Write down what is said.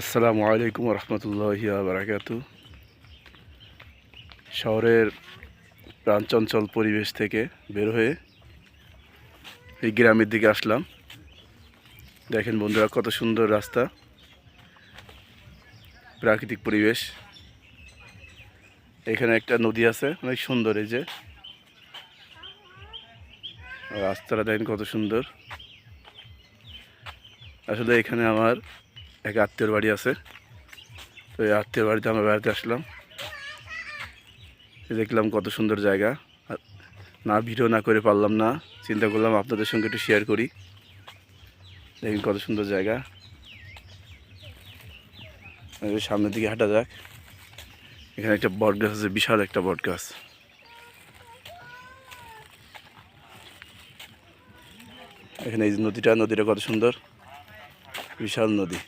আসসালামু আলাইকুম রহমতুল্লাহি বারাকাতু। শহরের প্রাণচঞ্চল পরিবেশ থেকে বের হয়ে এই গ্রামের দিকে আসলাম। দেখেন বন্ধুরা, কত সুন্দর রাস্তা, প্রাকৃতিক পরিবেশ। এখানে একটা নদী আছে, অনেক সুন্দর। এই যে রাস্তাটা দেখেন কত সুন্দর। আসলে এখানে আমার এক আত্মীয়র বাড়ি আছে, তো এই আত্মীয়র বাড়িতে আমরা বেড়াতে আসলাম। দেখলাম কত সুন্দর জায়গা, না ভিডিও না করে পারলাম না, চিন্তা করলাম আপনাদের সঙ্গে একটু শেয়ার করি। দেখেন কত সুন্দর জায়গা। সামনের দিকে হাঁটা যাক। এখানে একটা বট গাছ আছে, বিশাল একটা বট গাছ। এখানে এই নদীটা কত সুন্দর, বিশাল নদী।